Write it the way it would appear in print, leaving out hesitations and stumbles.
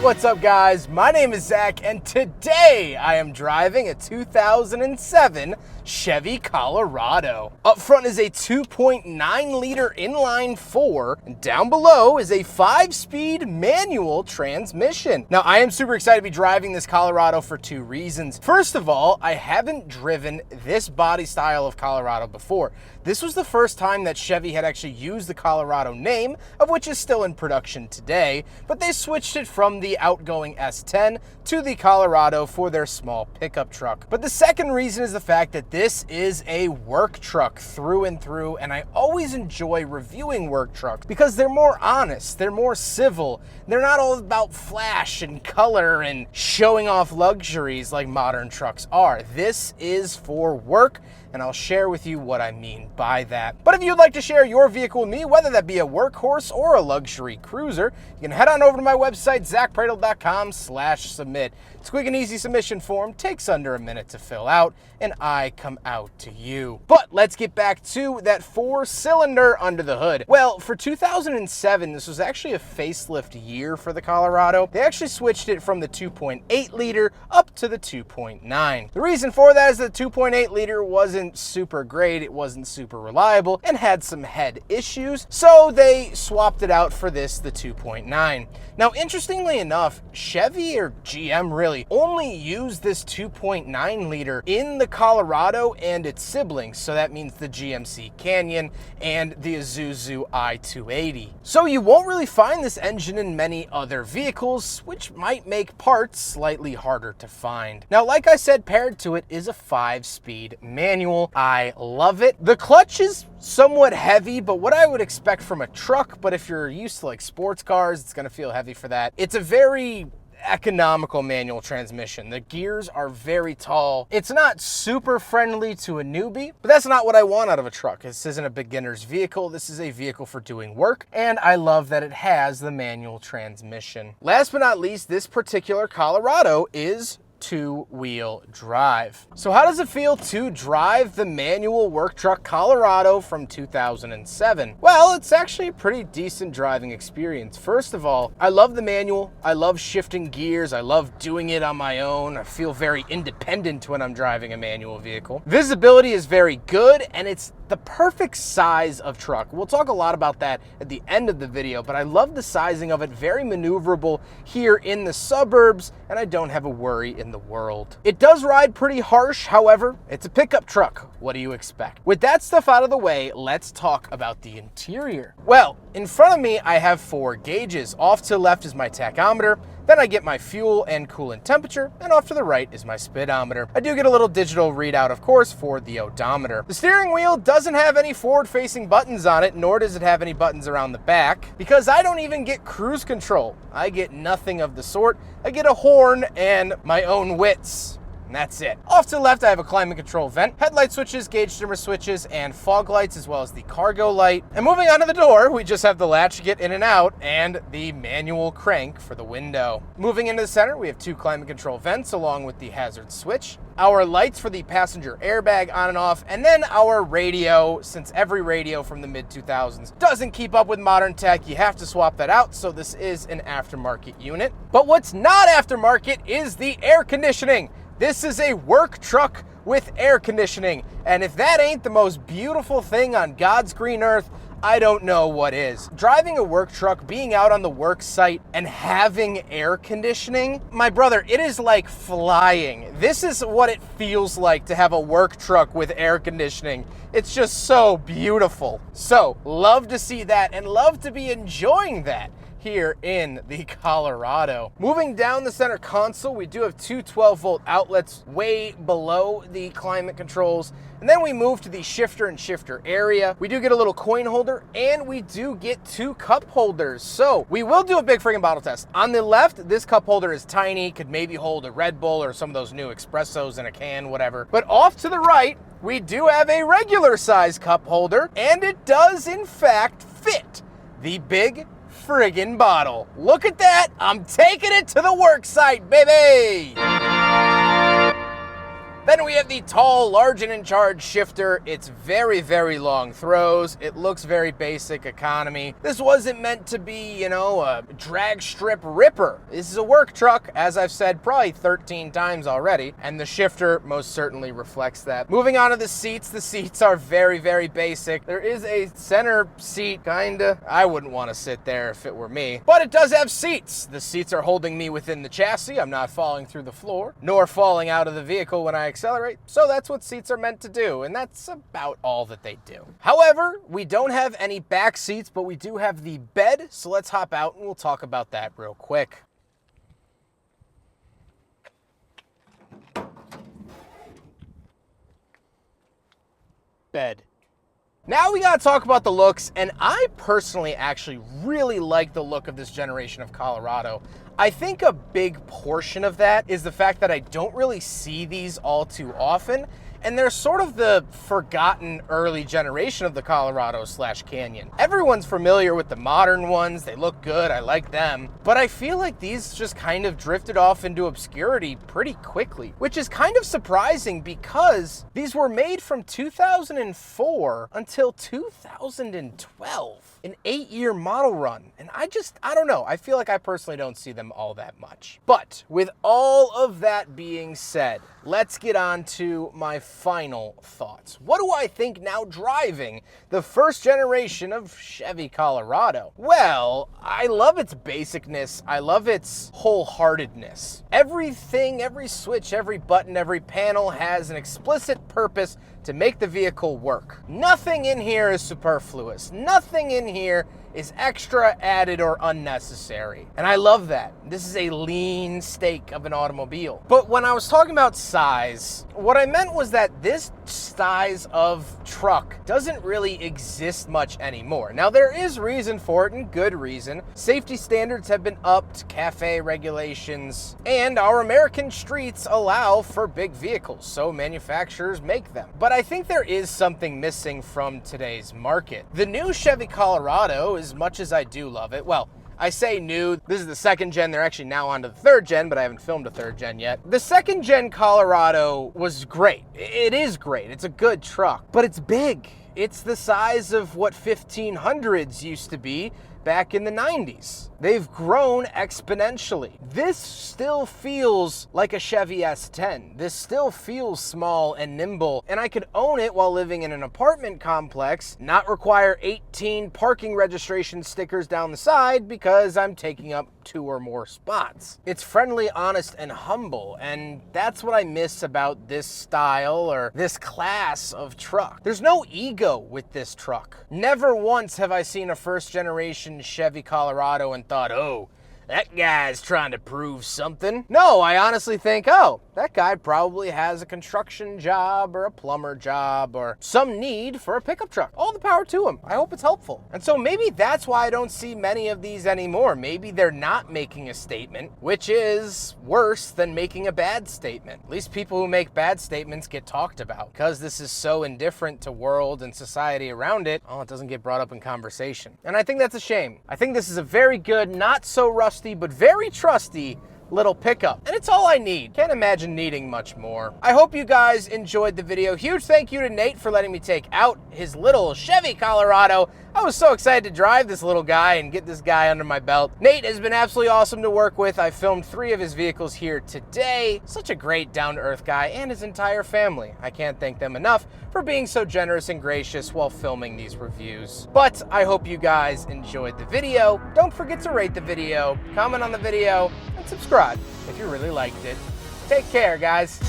What's up, guys? My name is Zach, and today I am driving a 2007 Chevy Colorado. Up front is a 2.9 liter inline 4, and down below is a 5-speed manual transmission. Now, I am super excited to be driving this Colorado for two reasons. First of all, I haven't driven this body style of Colorado before. This was the first time that Chevy had actually used the Colorado name, of which is still in production today, but they switched it from the outgoing S10 to the Colorado for their small pickup truck. But the second reason is the fact that this is a work truck through and through, and I always enjoy reviewing work trucks because they're more honest, they're more civil, they're not all about flash and color and showing off luxuries like modern trucks are. This is for work, and I'll share with you what I mean by that. But if you'd like to share your vehicle with me, whether that be a workhorse or a luxury cruiser, you can head on over to my website, zackpradel.com/submit. It's a quick and easy submission form, takes under a minute to fill out, and I come out to you. But let's get back to that 4-cylinder under the hood. Well, for 2007, this was actually a facelift year for the Colorado. They actually switched it from the 2.8 liter up to the 2.9. The reason for that is the 2.8 liter wasn't super great, it wasn't super reliable, and had some head issues, so they swapped it out for this, the 2.9. Now, interestingly enough, Chevy, or GM really, only used this 2.9 liter in the Colorado and its siblings, so that means the GMC Canyon and the Isuzu i280. So you won't really find this engine in many other vehicles, which might make parts slightly harder to find. Now, like I said, paired to it is a 5-speed manual. I love it. The clutch is somewhat heavy, but what I would expect from a truck, but if you're used to like sports cars, it's gonna feel heavy for that. It's a very economical manual transmission. The gears are very tall. It's not super friendly to a newbie, but that's not what I want out of a truck. This isn't a beginner's vehicle. This is a vehicle for doing work, and I love that it has the manual transmission. Last but not least, this particular Colorado is two-wheel drive. So how does it feel to drive the manual work truck Colorado from 2007? Well, it's actually a pretty decent driving experience. First of all, I love the manual. I love shifting gears. I love doing it on my own. I feel very independent when I'm driving a manual vehicle. Visibility is very good, and it's the perfect size of truck. We'll talk a lot about that at the end of the video, but I love the sizing of it. Very maneuverable here in the suburbs, and I don't have a worry in the world. It does ride pretty harsh, however, it's a pickup truck. What do you expect? With that stuff out of the way, let's talk about the interior. Well, in front of me, I have 4 gauges. Off to the left is my tachometer, then I get my fuel and coolant temperature, and off to the right is my speedometer. I do get a little digital readout, of course, for the odometer. The steering wheel doesn't have any forward-facing buttons on it, nor does it have any buttons around the back, because I don't even get cruise control. I get nothing of the sort. I get a horn and my own wits. And that's it. Off to the left, I have a climate control vent, headlight switches, gauge dimmer switches, and fog lights, as well as the cargo light. And moving on to the door, we just have the latch to get in and out and the manual crank for the window. Moving into the center, we have 2 climate control vents along with the hazard switch, our lights for the passenger airbag on and off, and then our radio. Since every radio from the mid-2000s doesn't keep up with modern tech, you have to swap that out, so this is an aftermarket unit. But what's not aftermarket is the air conditioning. This is a work truck with air conditioning, and if that ain't the most beautiful thing on God's green earth, I don't know what is. Driving a work truck, being out on the work site, and having air conditioning, my brother, it is like flying. This is what it feels like to have a work truck with air conditioning. It's just so beautiful. So, love to see that and love to be enjoying that here in the Colorado. Moving down the center console, we do have 2 12-volt outlets way below the climate controls. And then we move to the shifter and shifter area. We do get a little coin holder, and we do get 2 cup holders. So we will do a big friggin' bottle test. On the left, this cup holder is tiny, could maybe hold a Red Bull or some of those new espressos in a can, whatever. But off to the right, we do have a regular size cup holder, and it does in fact fit the big friggin' bottle. Look at that. I'm taking it to the work site, baby. Then we have the tall, large and in charge shifter. It's very, very long throws. It looks very basic economy. This wasn't meant to be, you know, a drag strip ripper. This is a work truck, as I've said probably 13 times already, and the shifter most certainly reflects that. Moving on to the seats are very, very basic. There is a center seat, kinda. I wouldn't want to sit there if it were me, but it does have seats. The seats are holding me within the chassis. I'm not falling through the floor, nor falling out of the vehicle when I accelerate. So that's what seats are meant to do, and that's about all that they do. However, we don't have any back seats, but we do have the bed, so let's hop out and we'll talk about that real quick. Bed. Now we gotta talk about the looks, and I personally actually really like the look of this generation of Colorado. I think a big portion of that is the fact that I don't really see these all too often, and they're sort of the forgotten early generation of the Colorado/Canyon. Everyone's familiar with the modern ones. They look good. I like them. But I feel like these just kind of drifted off into obscurity pretty quickly, which is kind of surprising because these were made from 2004 until 2012. An 8-year model run. And I don't know. I feel like I personally don't see them all that much. But with all of that being said, let's get on to my final thoughts. What do I think now driving the first generation of Chevy Colorado? Well, I love its basicness. I love its wholeheartedness. Everything, every switch, every button, every panel has an explicit purpose to make the vehicle work. Nothing in here is superfluous. Nothing in here is extra, added, or unnecessary. And I love that. This is a lean steak of an automobile. But when I was talking about size, what I meant was that this size of truck doesn't really exist much anymore. Now, there is reason for it, and good reason. Safety standards have been upped, CAFE regulations, and our American streets allow for big vehicles, so manufacturers make them. But I think there is something missing from today's market. The new Chevy Colorado, as much as I do love it, well, I say new, this is the second gen, they're actually now on to the third gen, but I haven't filmed a third gen yet. The second gen Colorado was great. It is great, it's a good truck, but it's big. It's the size of what 1500s used to be back in the 90s. They've grown exponentially. This still feels like a Chevy S10. This still feels small and nimble, and I could own it while living in an apartment complex, not require 18 parking registration stickers down the side because I'm taking up 2 or more spots. It's friendly, honest, and humble, and that's what I miss about this style or this class of truck. There's no ego with this truck. Never once have I seen a first generation Chevy Colorado and thought, oh, that guy's trying to prove something. No, I honestly think, oh, that guy probably has a construction job or a plumber job or some need for a pickup truck. All the power to him. I hope it's helpful. And so maybe that's why I don't see many of these anymore. Maybe they're not making a statement, which is worse than making a bad statement. At least people who make bad statements get talked about. Because this is so indifferent to world and society around it, oh, it doesn't get brought up in conversation. And I think that's a shame. I think this is a very good, not so rusty, but very trusty little pickup, and it's all I need. Can't imagine needing much more. I hope you guys enjoyed the video. Huge thank you to Nate for letting me take out his little Chevy Colorado. I was so excited to drive this little guy and get this guy under my belt. Nate has been absolutely awesome to work with. I filmed 3 of his vehicles here today. Such a great down-to-earth guy, and his entire family. I can't thank them enough for being so generous and gracious while filming these reviews. But I hope you guys enjoyed the video. Don't forget to rate the video, comment on the video, and subscribe if you really liked it. Take care, guys.